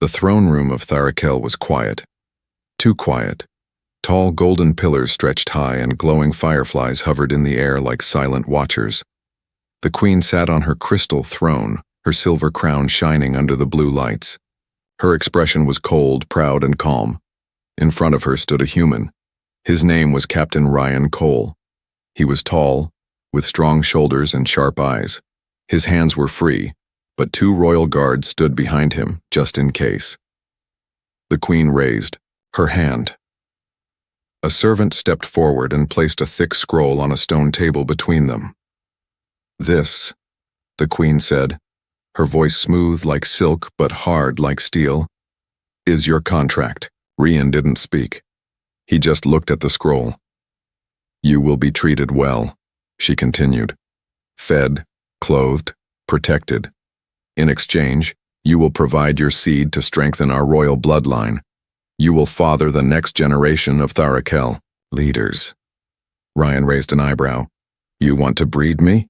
The throne room of Tharakel was quiet. Too quiet. Tall golden pillars stretched high and glowing fireflies hovered in the air like silent watchers. The queen sat on her crystal throne, her silver crown shining under the blue lights. Her expression was cold, proud, and calm. In front of her stood a human. His name was Captain Ryan Cole. He was tall, with strong shoulders and sharp eyes. His hands were free, but 2 royal guards stood behind him, just in case. The queen raised her hand. A servant stepped forward and placed a thick scroll on a stone table between them. "This," the queen said, her voice smooth like silk but hard like steel, "is your contract." Ryan didn't speak. He just looked at the scroll. "You will be treated well," she continued. "Fed, clothed, protected. In exchange, you will provide your seed to strengthen our royal bloodline. You will father the next generation of Tharakel leaders." Ryan raised an eyebrow. "You want to breed me?"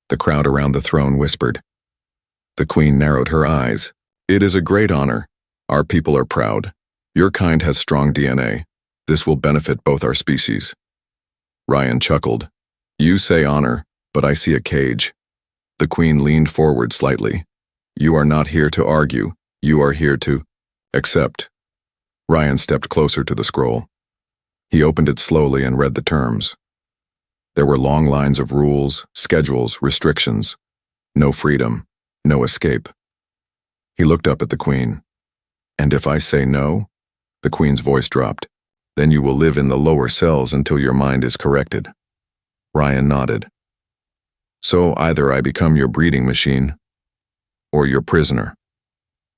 The crowd around the throne whispered. The queen narrowed her eyes. "It is a great honor. Our people are proud. Your kind has strong DNA. This will benefit both our species." Ryan chuckled. "You say honor, but I see a cage." The queen leaned forward slightly. "You are not here to argue. You are here to accept." Ryan stepped closer to the scroll. He opened it slowly and read the terms. There were long lines of rules, schedules, restrictions. No freedom, no escape. He looked up at the queen. "And if I say no?" The queen's voice dropped. "Then you will live in the lower cells until your mind is corrected." Ryan nodded. "So either I become your breeding machine, or your prisoner."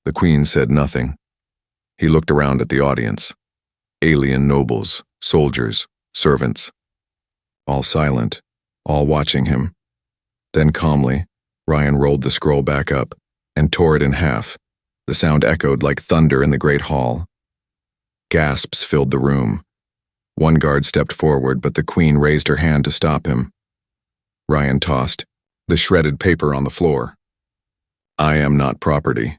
The queen said nothing. He looked around at the audience. Alien nobles, soldiers, servants. All silent, all watching him. Then calmly, Ryan rolled the scroll back up and tore it in half. The sound echoed like thunder in the great hall. Gasps filled the room. One guard stepped forward, but the queen raised her hand to stop him. Ryan tossed the shredded paper on the floor. "I am not property."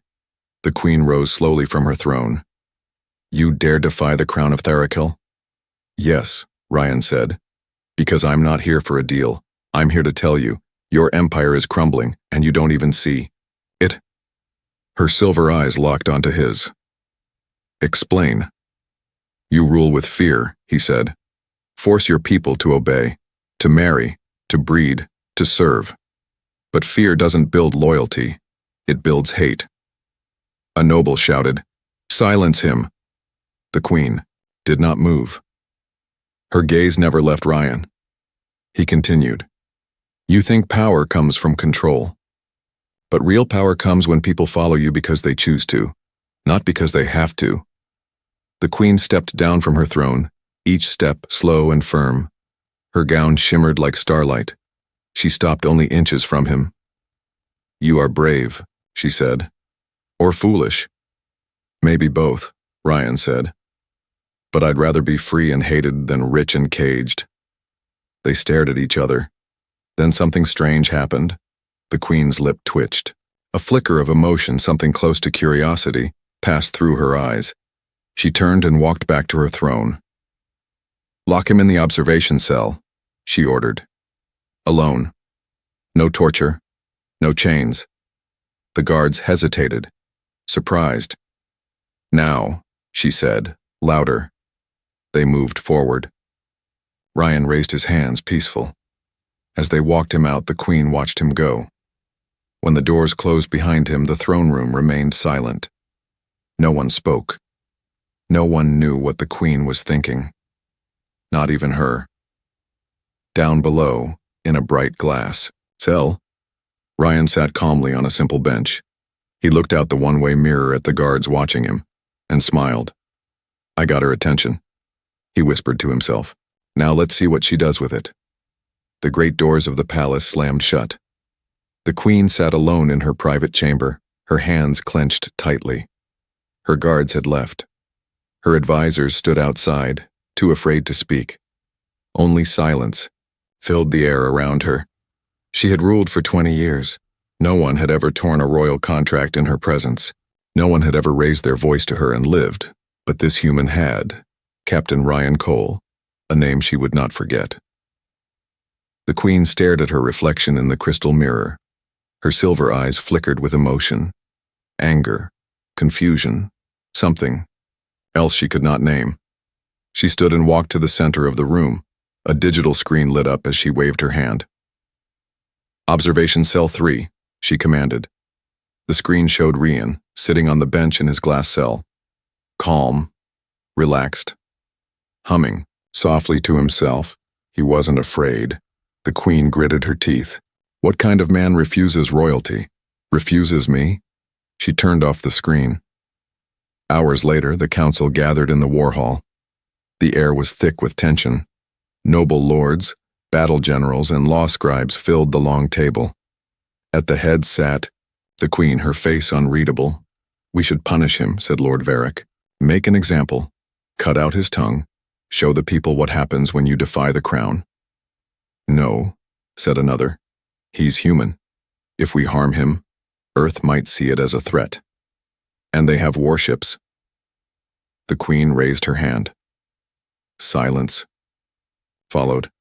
The queen rose slowly from her throne. "You dare defy the crown of Tharakel?" "Yes," Ryan said. "Because I'm not here for a deal. I'm here to tell you, your empire is crumbling, and you don't even see it." Her silver eyes locked onto his. "Explain." "You rule with fear," he said. "Force your people to obey, to marry, to breed, to serve. But fear doesn't build loyalty. It builds hate." A noble shouted, "Silence him!" The queen did not move. Her gaze never left Ryan. He continued, "You think power comes from control. But real power comes when people follow you because they choose to, not because they have to." The queen stepped down from her throne, each step slow and firm. Her gown shimmered like starlight. She stopped only inches from him. "You are brave," she said. "Or foolish." "Maybe both," Ryan said. "But I'd rather be free and hated than rich and caged." They stared at each other. Then something strange happened. The queen's lip twitched. A flicker of emotion, something close to curiosity, passed through her eyes. She turned and walked back to her throne. "Lock him in the observation cell," she ordered. "Alone. No torture. No chains." The guards hesitated, surprised. "Now," she said, louder. They moved forward. Ryan raised his hands, peaceful. As they walked him out, the queen watched him go. When the doors closed behind him, the throne room remained silent. No one spoke. No one knew what the queen was thinking. Not even her. Down below, in a bright glass cell, Ryan sat calmly on a simple bench. He looked out the one-way mirror at the guards watching him, and smiled. "I got her attention," he whispered to himself. "Now let's see what she does with it." The great doors of the palace slammed shut. The queen sat alone in her private chamber, her hands clenched tightly. Her guards had left. Her advisors stood outside, too afraid to speak. Only silence filled the air around her. She had ruled for 20 years. No one had ever torn a royal contract in her presence. No one had ever raised their voice to her and lived, but this human had. Captain Ryan Cole, a name she would not forget. The Queen stared at her reflection in the crystal mirror. Her silver eyes flickered with emotion, anger, confusion, something else she could not name. She stood and walked to the center of the room. A digital screen lit up as she waved her hand. "Observation Cell 3, she commanded. The screen showed Ryan, sitting on the bench in his glass cell. Calm, relaxed, humming softly to himself. He wasn't afraid. The Queen gritted her teeth. What kind of man refuses royalty? Refuses me? She turned off the screen. Hours later, the council gathered in the war hall. The air was thick with tension. Noble lords, battle generals, and law scribes filled the long table. At the head sat the Queen, her face unreadable. "We should punish him," said Lord Varric. "Make an example. Cut out his tongue. Show the people what happens when you defy the crown." "No," said another. "He's human. If we harm him, Earth might see it as a threat. And they have warships." The Queen raised her hand. Silence followed.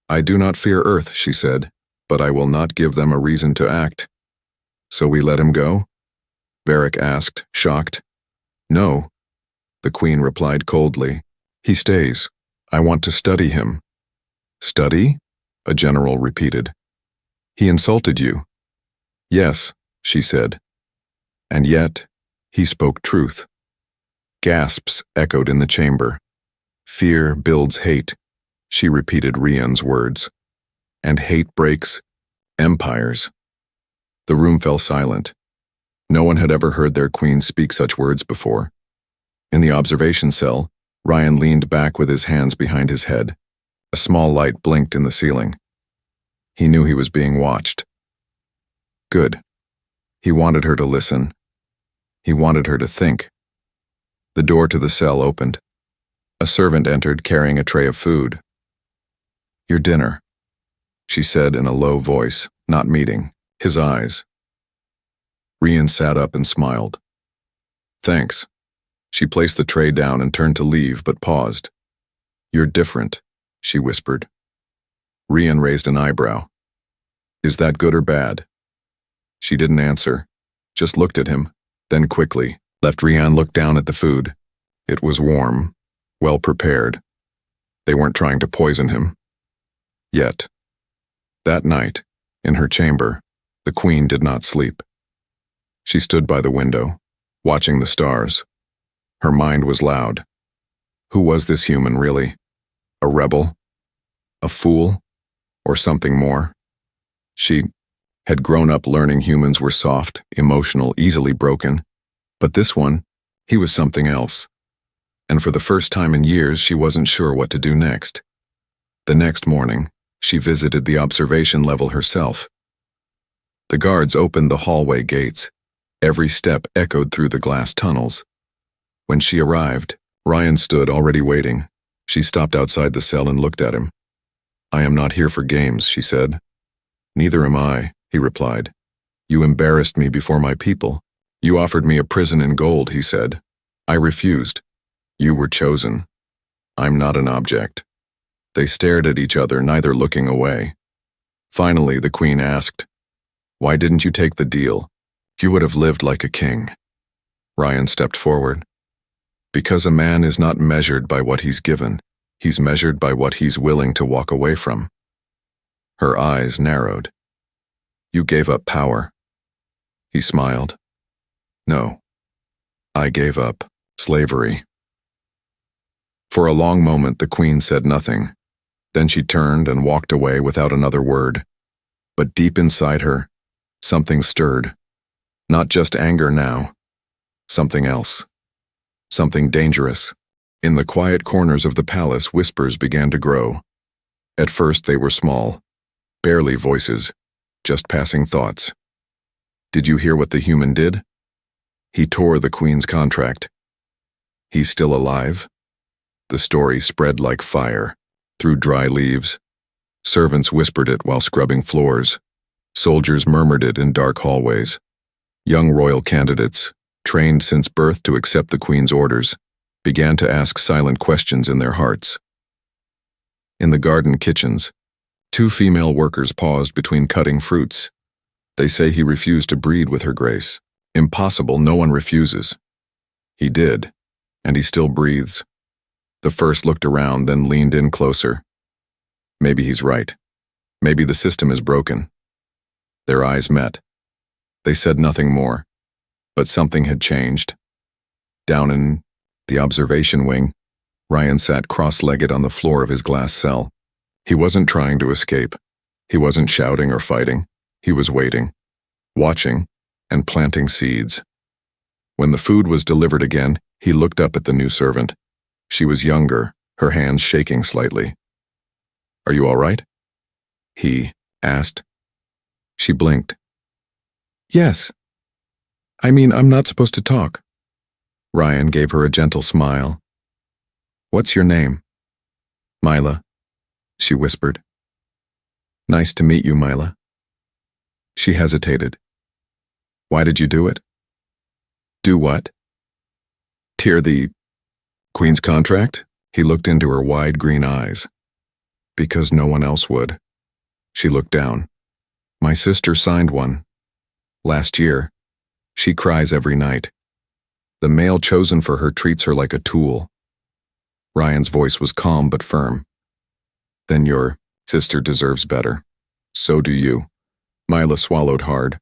"I do not fear Earth," she said, "but I will not give them a reason to act." "So we let him go?" Varric asked, shocked. "No," the Queen replied coldly. "He stays. I want to study him." "Study?" a general repeated. "He insulted you." "Yes," she said. "And yet, he spoke truth." Gasps echoed in the chamber. "Fear builds hate," she repeated Ryan's words. "And hate breaks empires." The room fell silent. No one had ever heard their Queen speak such words before. In the observation cell, Ryan leaned back with his hands behind his head. A small light blinked in the ceiling. He knew he was being watched. Good. He wanted her to listen. He wanted her to think. The door to the cell opened. A servant entered carrying a tray of food. "Your dinner," she said in a low voice, not meeting his eyes. Ryan sat up and smiled. "Thanks." She placed the tray down and turned to leave, but paused. "You're different," she whispered. Ryan raised an eyebrow. "Is that good or bad?" She didn't answer, just looked at him, then quickly left Ryan look down at the food. It was warm, well prepared. They weren't trying to poison him. Yet. That night, in her chamber, the Queen did not sleep. She stood by the window, watching the stars. Her mind was loud. Who was this human, really? A rebel? A fool? Or something more? She had grown up learning humans were soft, emotional, easily broken. But this one, he was something else. And for the first time in years, she wasn't sure what to do next. The next morning, she visited the observation level herself. The guards opened the hallway gates. Every step echoed through the glass tunnels. When she arrived, Ryan stood already waiting. She stopped outside the cell and looked at him. "I am not here for games," she said. "Neither am I," he replied. "You embarrassed me before my people. You offered me a prison in gold," he said. "I refused. You were chosen. I'm not an object." They stared at each other, neither looking away. Finally, the Queen asked, "Why didn't you take the deal? You would have lived like a king." Ryan stepped forward. "Because a man is not measured by what he's given. He's measured by what he's willing to walk away from." Her eyes narrowed. "You gave up power." He smiled. "No. I gave up slavery." For a long moment, the Queen said nothing. Then she turned and walked away without another word. But deep inside her, something stirred. Not just anger now. Something else. Something dangerous. In the quiet corners of the palace, whispers began to grow. At first they were small, barely voices, just passing thoughts. "Did you hear what the human did? He tore the Queen's contract. He's still alive?" The story spread like fire, through dry leaves. Servants whispered it while scrubbing floors. Soldiers murmured it in dark hallways. Young royal candidates, trained since birth to accept the Queen's orders, began to ask silent questions in their hearts. In the garden kitchens, 2 female workers paused between cutting fruits. They say he refused to breed with Her Grace. Impossible, no one refuses. He did, and he still breathes. The first looked around, then leaned in closer. Maybe he's right. Maybe the system is broken. Their eyes met. They said nothing more, but something had changed. Down in the observation wing, Ryan sat cross-legged on the floor of his glass cell. He wasn't trying to escape. He wasn't shouting or fighting. He was waiting, watching, and planting seeds. When the food was delivered again, he looked up at the new servant. She was younger, her hands shaking slightly. "Are you all right?" he asked. She blinked. "Yes. I mean, I'm not supposed to talk." Ryan gave her a gentle smile. "What's your name?" "Mila," she whispered. "Nice to meet you, Mila." She hesitated. "Why did you do it?" "Do what?" "Tear the Queen's contract?" He looked into her wide green eyes. "Because no one else would." She looked down. "My sister signed one. Last year. She cries every night. The male chosen for her treats her like a tool." Ryan's voice was calm but firm. "Then your sister deserves better. So do you." Mila swallowed hard.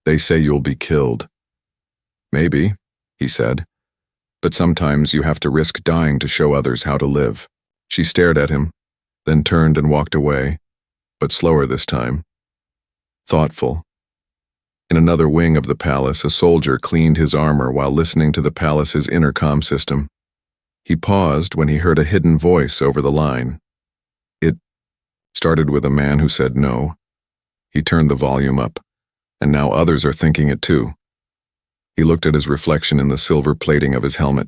"They say you'll be killed." "Maybe," he said. "But sometimes you have to risk dying to show others how to live." She stared at him, then turned and walked away, but slower this time. Thoughtful. In another wing of the palace, a soldier cleaned his armor while listening to the palace's intercom system. He paused when he heard a hidden voice over the line. It started with a man who said no. He turned the volume up, and now others are thinking it too. He looked at his reflection in the silver plating of his helmet.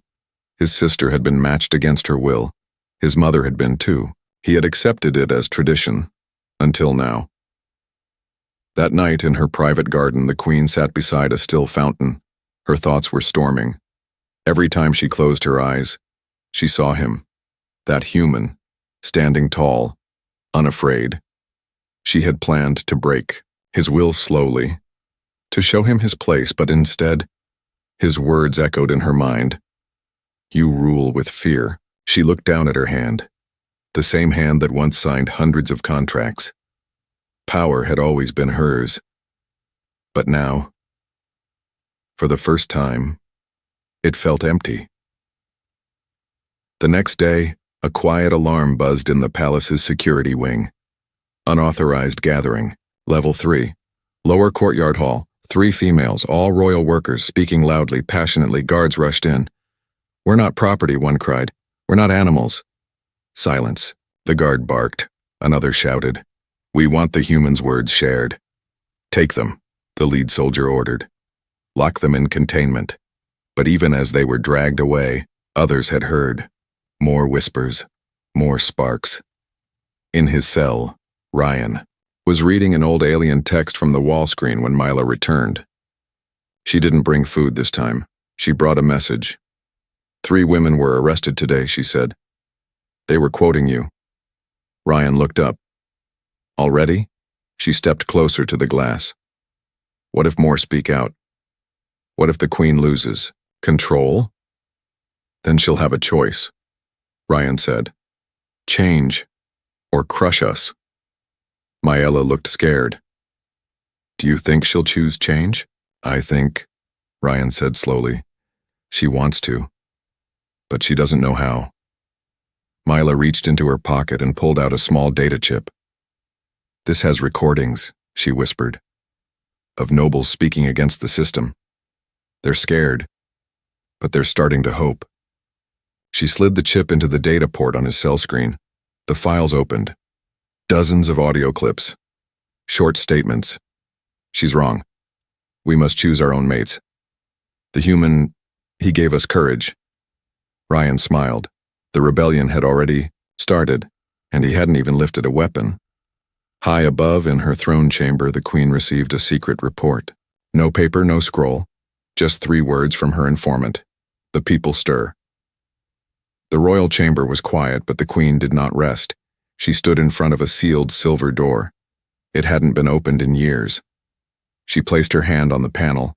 His sister had been matched against her will. His mother had been too. He had accepted it as tradition, until now. That night in her private garden, the Queen sat beside a still fountain. Her thoughts were storming. Every time she closed her eyes, she saw him, that human, standing tall, unafraid. She had planned to break his will slowly, to show him his place, but instead, his words echoed in her mind. "You rule with fear." She looked down at her hand, the same hand that once signed hundreds of contracts. Power had always been hers. But now, for the first time, it felt empty. The next day, a quiet alarm buzzed in the palace's security wing. Unauthorized gathering, level 3. Lower courtyard hall, 3 females, all royal workers, speaking loudly, passionately. Guards rushed in. "We're not property," one cried. "We're not animals." Silence. The guard barked. Another shouted. "We want the humans' words shared." "Take them," the lead soldier ordered. "Lock them in containment." But even as they were dragged away, others had heard. More whispers, more sparks. In his cell, Ryan was reading an old alien text from the wall screen when Mila returned. She didn't bring food this time. She brought a message. 3 women were arrested today, she said. They were quoting you. Ryan looked up. Already? She stepped closer to the glass. What if more speak out? What if the Queen loses control? Then she'll have a choice, Ryan said. Change, or crush us. Myella looked scared. Do you think she'll choose change? I think, Ryan said slowly, she wants to, but she doesn't know how. Myla reached into her pocket and pulled out a small data chip. This has recordings, she whispered, of nobles speaking against the system. They're scared, but they're starting to hope. She slid the chip into the data port on his cell screen. The files opened. Dozens of audio clips. Short statements. She's wrong. We must choose our own mates. The human, he gave us courage. Ryan smiled. The rebellion had already started, and he hadn't even lifted a weapon. High above in her throne chamber, the Queen received a secret report. No paper, no scroll. Just 3 words from her informant. The people stir. The royal chamber was quiet, but the queen did not rest. She stood in front of a sealed silver door. It hadn't been opened in years. She placed her hand on the panel.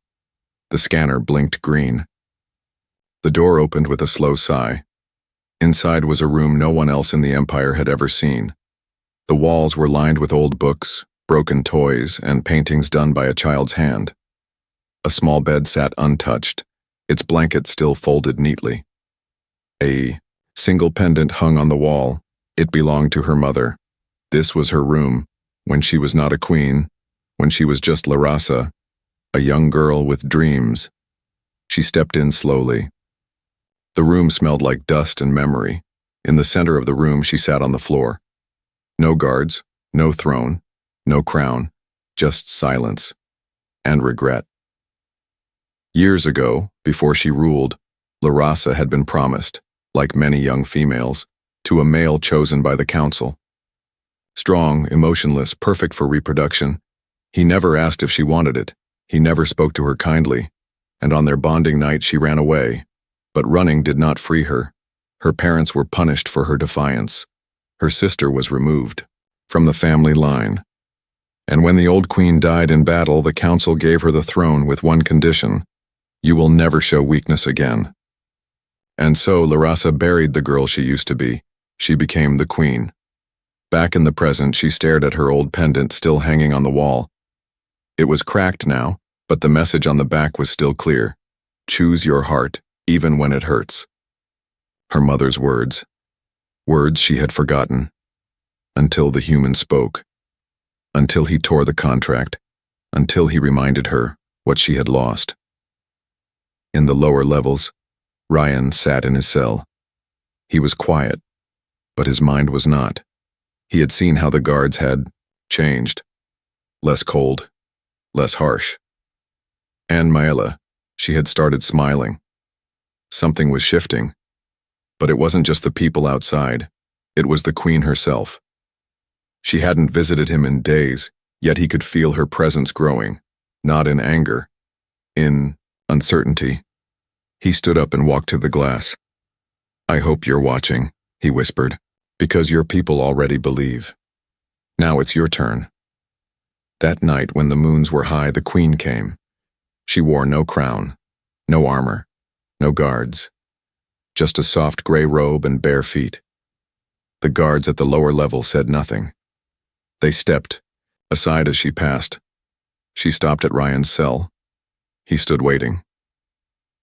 The scanner blinked green. The door opened with a slow sigh. Inside was a room no one else in the empire had ever seen. The walls were lined with old books, broken toys, and paintings done by a child's hand. A small bed sat untouched, its blanket still folded neatly. A single pendant hung on the wall. It belonged to her mother. This was her room, when she was not a queen, when she was just Larasa, a young girl with dreams. She stepped in slowly. The room smelled like dust and memory. In the center of the room, she sat on the floor. No guards, no throne, no crown, just silence and regret. Years ago, before she ruled, Larasa had been promised, like many young females, to a male chosen by the council. Strong, emotionless, perfect for reproduction. He never asked if she wanted it. He never spoke to her kindly. And on their bonding night, she ran away. But running did not free her. Her parents were punished for her defiance. Her sister was removed from the family line. And when the old queen died in battle, the council gave her the throne with one condition: you will never show weakness again. And so Larasa buried the girl she used to be. She became the queen. Back in the present, she stared at her old pendant still hanging on the wall. It was cracked now, but the message on the back was still clear. Choose your heart, even when it hurts. Her mother's words. Words she had forgotten. Until the human spoke. Until he tore the contract. Until he reminded her what she had lost. In the lower levels, Ryan sat in his cell. He was quiet, but his mind was not. He had seen how the guards had changed. Less cold, less harsh. And Maela, she had started smiling. Something was shifting. But it wasn't just the people outside. It was the queen herself. She hadn't visited him in days, yet he could feel her presence growing, not in anger, in uncertainty. He stood up and walked to the glass. I hope you're watching, he whispered, because your people already believe. Now it's your turn. That night when the moons were high, the queen came. She wore no crown, no armor, no guards, just a soft gray robe and bare feet. The guards at the lower level said nothing. They stepped aside as she passed. She stopped at Ryan's cell. He stood waiting.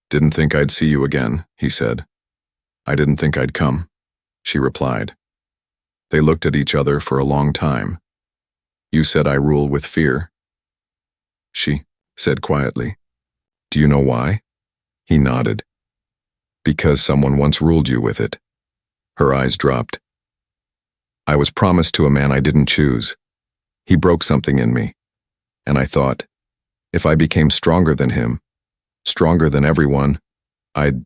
Didn't think I'd see you again, he said. I didn't think I'd come, she replied. They looked at each other for a long time. You said I rule with fear, she said quietly. Do you know why? He nodded. Because someone once ruled you with it. Her eyes dropped. I was promised to a man I didn't choose. He broke something in me. And I thought, if I became stronger than him, stronger than everyone, I'd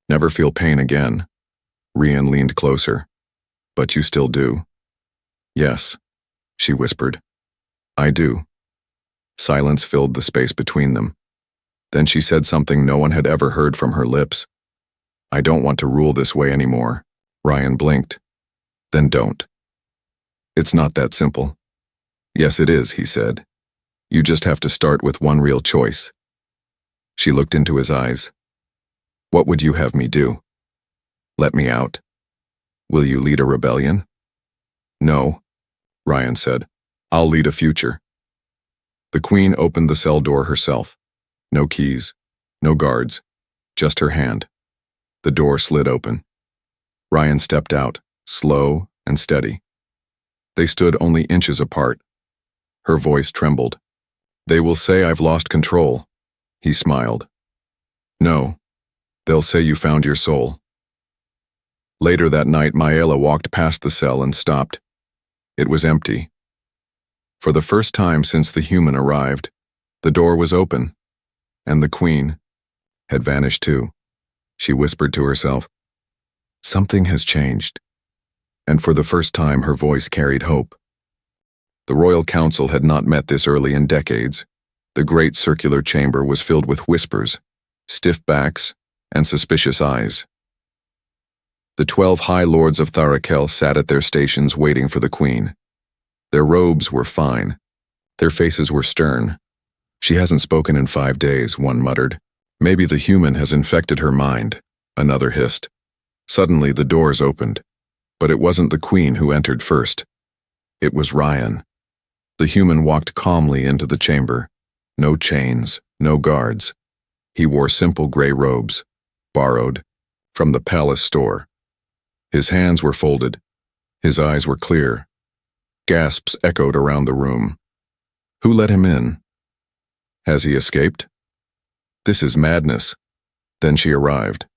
never feel pain again. Rian leaned closer. But you still do. Yes, she whispered. I do. Silence filled the space between them. Then she said something no one had ever heard from her lips. I don't want to rule this way anymore. Ryan blinked. Then don't. It's not that simple. Yes, it is, he said. You just have to start with one real choice. She looked into his eyes. What would you have me do? Let me out. Will you lead a rebellion? No, Ryan said. I'll lead a future. The queen opened the cell door herself. No keys, no guards, just her hand. The door slid open. Ryan stepped out, slow and steady. They stood only inches apart. Her voice trembled. They will say I've lost control. He smiled. No, they'll say you found your soul. Later that night, Maela walked past the cell and stopped. It was empty. For the first time since the human arrived, the door was open, and the queen had vanished too. She whispered to herself, something has changed, and for the first time her voice carried hope. The royal council had not met this early in decades. The great circular chamber was filled with whispers, stiff backs, and suspicious eyes. The 12 high lords of Tharakel sat at their stations waiting for the queen. Their robes were fine. Their faces were stern. She hasn't spoken in 5 days, one muttered. Maybe the human has infected her mind, another hissed. Suddenly the doors opened. But it wasn't the queen who entered first. It was Ryan. The human walked calmly into the chamber. No chains, no guards. He wore simple gray robes, borrowed, from the palace store. His hands were folded. His eyes were clear. Gasps echoed around the room. Who let him in? Has he escaped? This is madness. Then she arrived.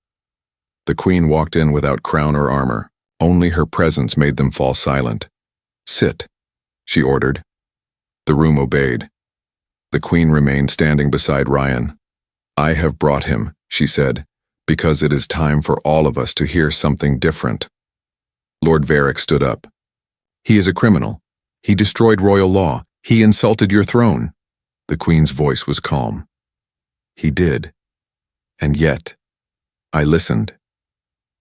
The queen walked in without crown or armor. Only her presence made them fall silent. Sit, she ordered. The room obeyed. The queen remained standing beside Ryan. I have brought him, she said, because it is time for all of us to hear something different. Lord Varric stood up. He is a criminal. He destroyed royal law. He insulted your throne. The queen's voice was calm. He did. And yet, I listened.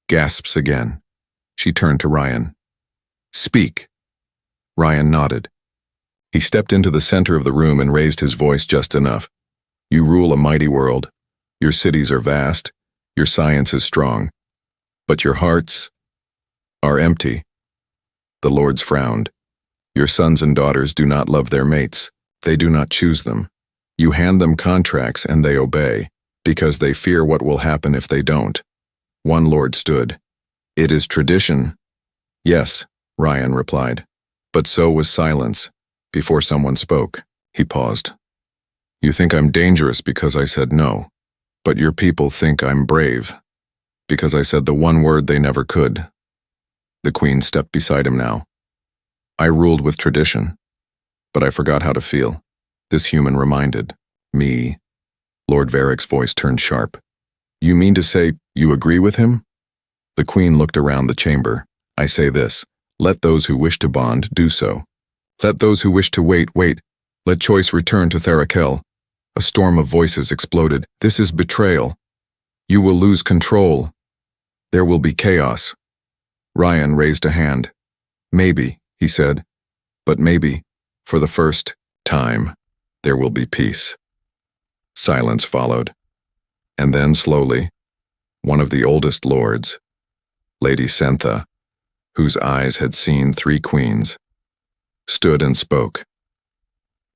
Gasps again. She turned to Ryan. Speak. Ryan nodded. He stepped into the center of the room and raised his voice just enough. You rule a mighty world. Your cities are vast. Your science is strong. But your hearts are empty. The lords frowned. Your sons and daughters do not love their mates. They do not choose them. You hand them contracts and they obey, because they fear what will happen if they don't. One lord stood. It is tradition. Yes, Ryan replied. But so was silence. Before someone spoke, he paused. You think I'm dangerous because I said no, but your people think I'm brave, because I said the one word they never could. The queen stepped beside him now. I ruled with tradition, but I forgot how to feel. This human reminded me. Lord Varric's voice turned sharp. You mean to say you agree with him? The queen looked around the chamber. I say this, let those who wish to bond do so. Let those who wish to wait. Let choice return to Tharakel. A storm of voices exploded. This is betrayal. You will lose control. There will be chaos. Ryan raised a hand. Maybe, he said, but maybe, for the first time, there will be peace. Silence followed. And then slowly, one of the oldest lords, Lady Sentha, whose eyes had seen 3 queens, stood and spoke.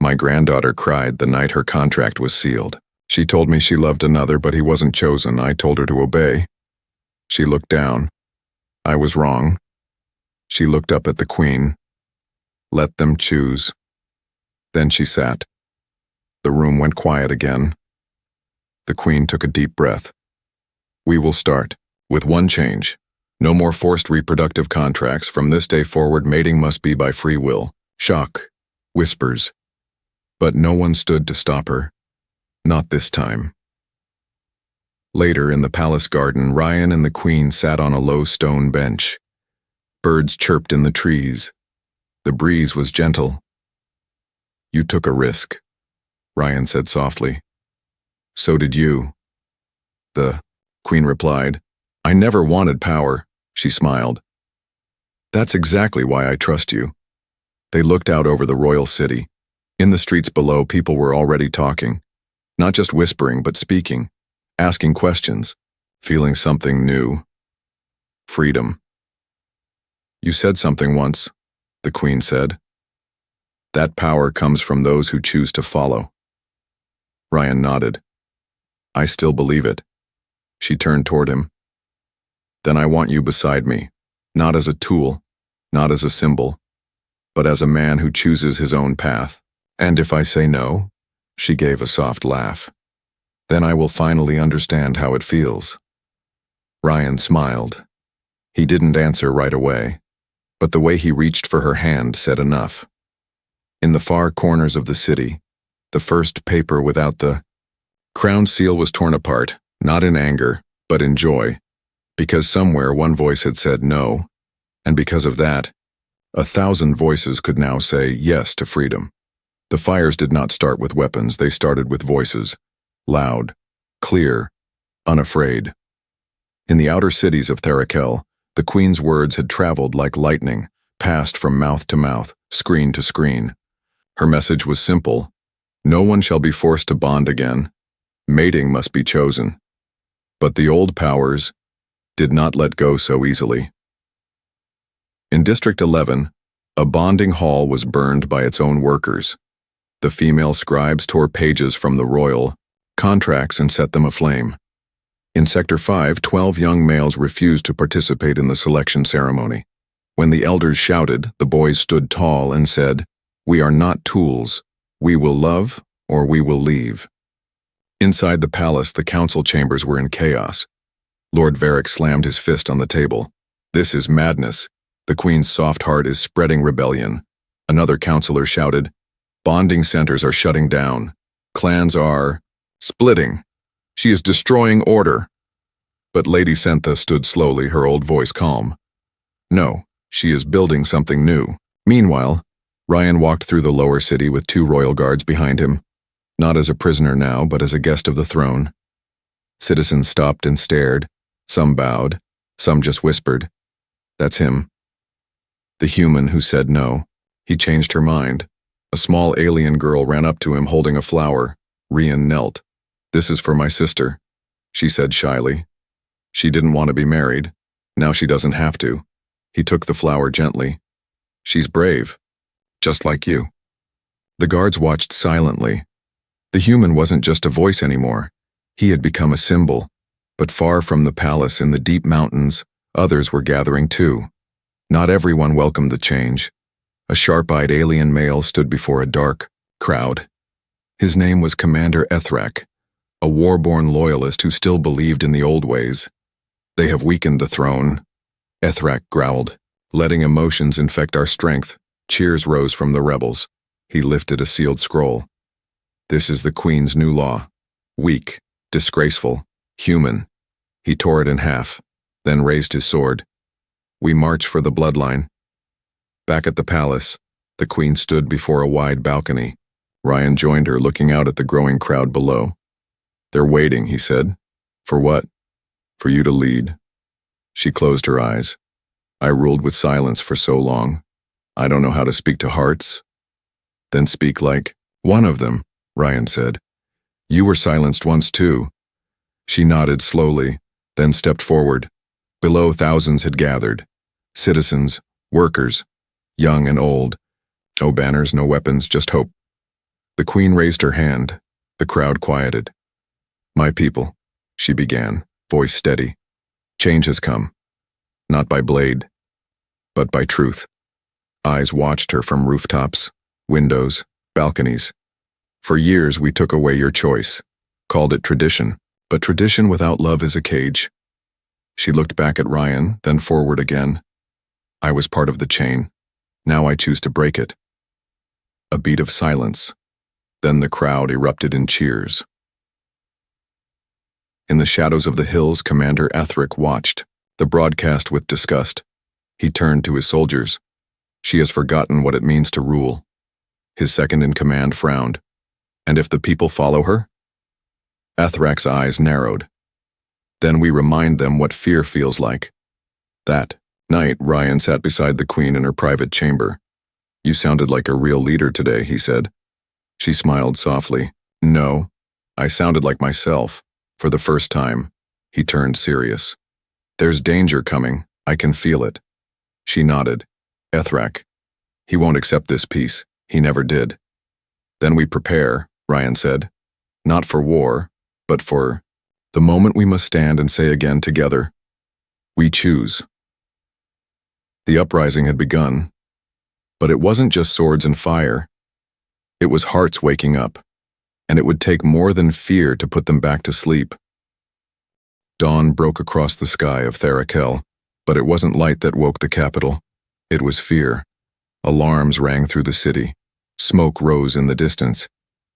My granddaughter cried the night her contract was sealed. She told me she loved another, but he wasn't chosen. I told her to obey. She looked down. I was wrong. She looked up at the queen. Let them choose. Then she sat. The room went quiet again. The queen took a deep breath. We will start, with one change. No more forced reproductive contracts. From this day forward, mating must be by free will. Shock. Whispers. But no one stood to stop her. Not this time. Later, in the palace garden, Ryan and the queen sat on a low stone bench. Birds chirped in the trees. The breeze was gentle. You took a risk, Ryan said softly. So did you. The queen replied. I never wanted power, she smiled. That's exactly why I trust you. They looked out over the royal city. In the streets below, people were already talking. Not just whispering, but speaking, asking questions, feeling something new. Freedom. You said something once, the queen said. That power comes from those who choose to follow. Ryan nodded. I still believe it. She turned toward him. Then I want you beside me, not as a tool, not as a symbol, but as a man who chooses his own path. And if I say no, she gave a soft laugh, then I will finally understand how it feels. Ryan smiled. He didn't answer right away, but the way he reached for her hand said enough. In the far corners of the city, the first paper without the crown seal was torn apart, not in anger, but in joy, because somewhere one voice had said no, and because of that, 1,000 voices could now say yes to freedom. The fires did not start with weapons, they started with voices. Loud, clear, unafraid. In the outer cities of Therakel, the Queen's words had traveled like lightning, passed from mouth to mouth, screen to screen. Her message was simple. No one shall be forced to bond again. Mating must be chosen. But the old powers did not let go so easily. In District 11, a bonding hall was burned by its own workers. The female scribes tore pages from the royal contracts and set them aflame. In Sector 5, 12 young males refused to participate in the selection ceremony. When the elders shouted, the boys stood tall and said, "We are not tools. We will love or we will leave." Inside the palace, the council chambers were in chaos. Lord Varric slammed his fist on the table. "This is madness. The Queen's soft heart is spreading rebellion." Another councillor shouted, "Bonding centers are shutting down. Clans are splitting. She is destroying order." But Lady Sentha stood slowly, her old voice calm. "No, she is building something new." Meanwhile, Ryan walked through the lower city with 2 royal guards behind him, not as a prisoner now, but as a guest of the throne. Citizens stopped and stared. Some bowed, some just whispered, "That's him." The human who said no. He changed her mind. A small alien girl ran up to him holding a flower. Rian knelt. "This is for my sister," she said shyly. She didn't want to be married. Now she doesn't have to. He took the flower gently. "She's brave, just like you." The guards watched silently. The human wasn't just a voice anymore. He had become a symbol. But far from the palace in the deep mountains, others were gathering too. Not everyone welcomed the change. A sharp-eyed alien male stood before a dark crowd. His name was Commander Ethrak, a war-born loyalist who still believed in the old ways. "They have weakened the throne," Ethrak growled, "letting emotions infect our strength." Cheers rose from the rebels. He lifted a sealed scroll. "This is the Queen's new law. Weak, disgraceful, human." He tore it in half, then raised his sword. "We march for the bloodline." Back at the palace, the Queen stood before a wide balcony. Ryan joined her, looking out at the growing crowd below. "They're waiting," he said. "For what?" "For you to lead." She closed her eyes. "I ruled with silence for so long. I don't know how to speak to hearts." "Then speak like one of them," Ryan said. "You were silenced once too." She nodded slowly, then stepped forward. Below, thousands had gathered. Citizens, workers, young and old. No banners, no weapons, just hope. The Queen raised her hand. The crowd quieted. "My people," she began, voice steady. "Change has come. Not by blade, but by truth." Eyes watched her from rooftops, windows, balconies. "For years we took away your choice, called it tradition, but tradition without love is a cage." She looked back at Ryan, then forward again. "I was part of the chain. Now I choose to break it." A beat of silence. Then the crowd erupted in cheers. In the shadows of the hills, Commander Ethrak watched, the broadcast with disgust. He turned to his soldiers. "She has forgotten what it means to rule." His second-in-command frowned. "And if the people follow her?" Ethrak's eyes narrowed. "Then we remind them what fear feels like." That night, Ryan sat beside the Queen in her private chamber. "You sounded like a real leader today," he said. She smiled softly. "No, I sounded like myself. For the first time." He turned serious. "There's danger coming. I can feel it." She nodded. "Ethrak. He won't accept this peace. He never did." "Then we prepare," Ryan said. "Not for war, but for the moment we must stand and say again together, we choose." The uprising had begun. But it wasn't just swords and fire. It was hearts waking up. And it would take more than fear to put them back to sleep. Dawn broke across the sky of Therakel, but it wasn't light that woke the capital. It was fear. Alarms rang through the city. Smoke rose in the distance.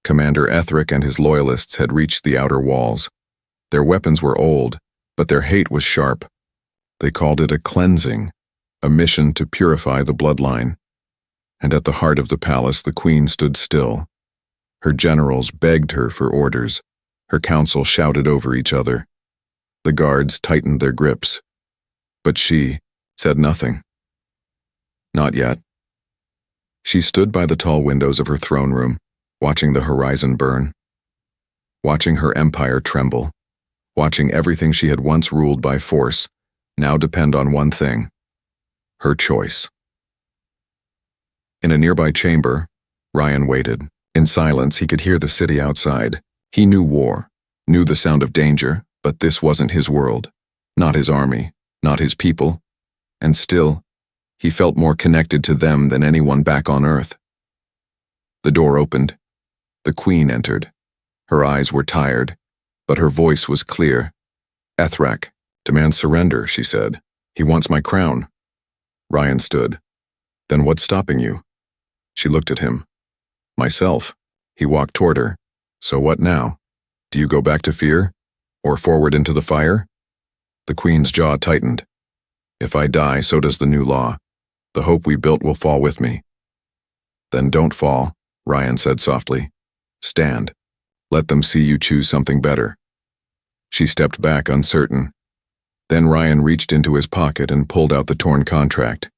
Commander Ethrak and his loyalists had reached the outer walls. Their weapons were old, but their hate was sharp. They called it a cleansing, a mission to purify the bloodline. And at the heart of the palace, the queen stood still. Her generals begged her for orders. Her council shouted over each other. The guards tightened their grips. But she said nothing. Not yet. She stood by the tall windows of her throne room, watching the horizon burn, watching her empire tremble, watching everything she had once ruled by force now depend on one thing: her choice. In a nearby chamber, Ryan waited. In silence, he could hear the city outside. He knew war, knew the sound of danger, but this wasn't his world, not his army, not his people, and still, he felt more connected to them than anyone back on Earth. The door opened. The queen entered. Her eyes were tired, but her voice was clear. "Ethrak demands surrender," she said. "He wants my crown." Ryan stood. "Then what's stopping you?" She looked at him. "Myself." He walked toward her. "So what now? Do you go back to fear? Or forward into the fire?" The queen's jaw tightened. "If I die, so does the new law. The hope we built will fall with me." "Then don't fall," Ryan said softly. "Stand. Let them see you choose something better." She stepped back, uncertain. Then Ryan reached into his pocket and pulled out the torn contract.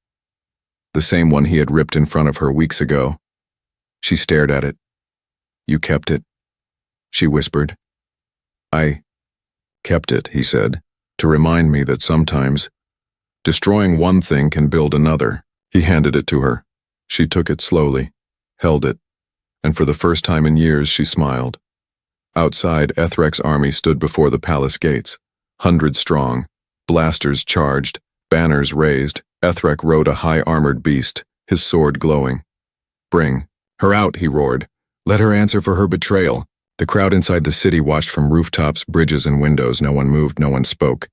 The same one he had ripped in front of her weeks ago. She stared at it. "You kept it?" She whispered. "I kept it," he said, "to remind me that sometimes destroying one thing can build another." He handed it to her. She took it slowly, held it, and for the first time in years she smiled. Outside, Ethrak's army stood before the palace gates, 100 strong. Blasters charged, banners raised. Ethrak rode a high-armored beast, his sword glowing. "Bring her out," he roared. "Let her answer for her betrayal." The crowd inside the city watched from rooftops, bridges, and windows. No one moved, no one spoke.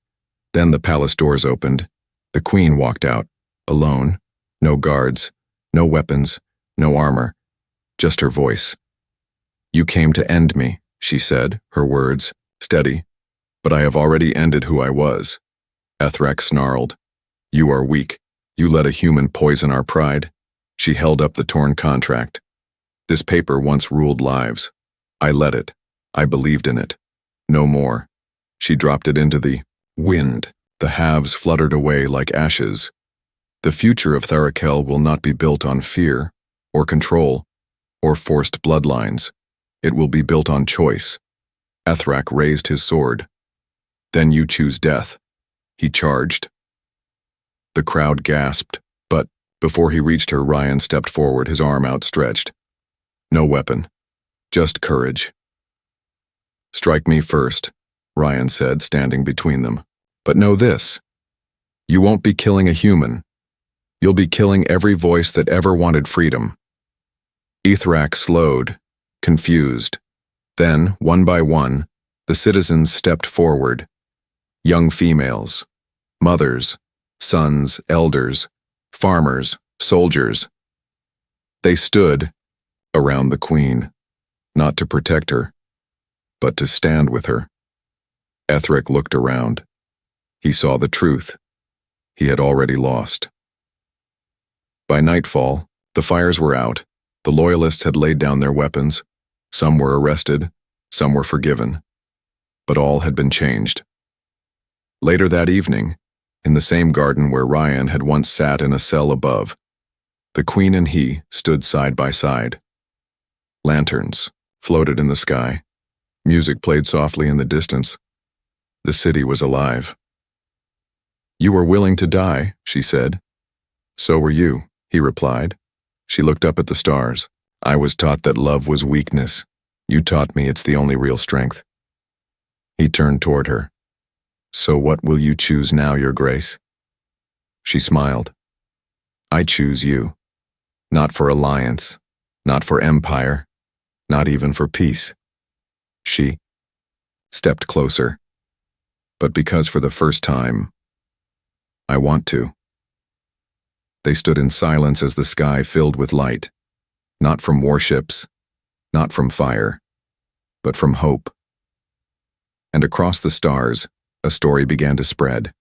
Then the palace doors opened. The queen walked out, alone. No guards, no weapons, no armor, just her voice. "You came to end me," she said, her words steady. "But I have already ended who I was." Ethrak snarled. "You are weak. You let a human poison our pride." She held up the torn contract. "This paper once ruled lives. I let it. I believed in it. No more." She dropped it into the wind. The halves fluttered away like ashes. The future of Tharakel will not be built on fear, or control, or forced bloodlines. It will be built on choice. Ethrak raised his sword. "Then you choose death." He charged. The crowd gasped, but before he reached her, Ryan stepped forward, his arm outstretched. "No weapon, just courage." "Strike me first," Ryan said, standing between them. "But know this. You won't be killing a human. You'll be killing every voice that ever wanted freedom." Ethrak slowed, confused. Then, one by one, the citizens stepped forward. Young females, mothers, sons, elders, farmers, soldiers. They stood around the queen, not to protect her, but to stand with her. Ethrak looked around. He saw the truth. He had already lost. By nightfall, the fires were out. The loyalists had laid down their weapons. Some were arrested, some were forgiven. But all had been changed. Later that evening, in the same garden where Ryan had once sat in a cell above, the queen and he stood side by side. Lanterns floated in the sky. Music played softly in the distance. The city was alive. "You were willing to die," she said. "So were you," he replied. She looked up at the stars. "I was taught that love was weakness. You taught me it's the only real strength." He turned toward her. "So what will you choose now, Your Grace?" She smiled. "I choose you. Not for alliance, not for empire, not even for peace." She stepped closer. "But because for the first time, I want to." They stood in silence as the sky filled with light, not from warships, not from fire, but from hope. And across the stars, a story began to spread,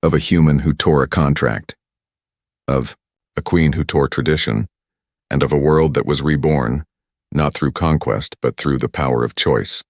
of a human who tore a contract, of a queen who tore tradition, and of a world that was reborn, not through conquest but through the power of choice.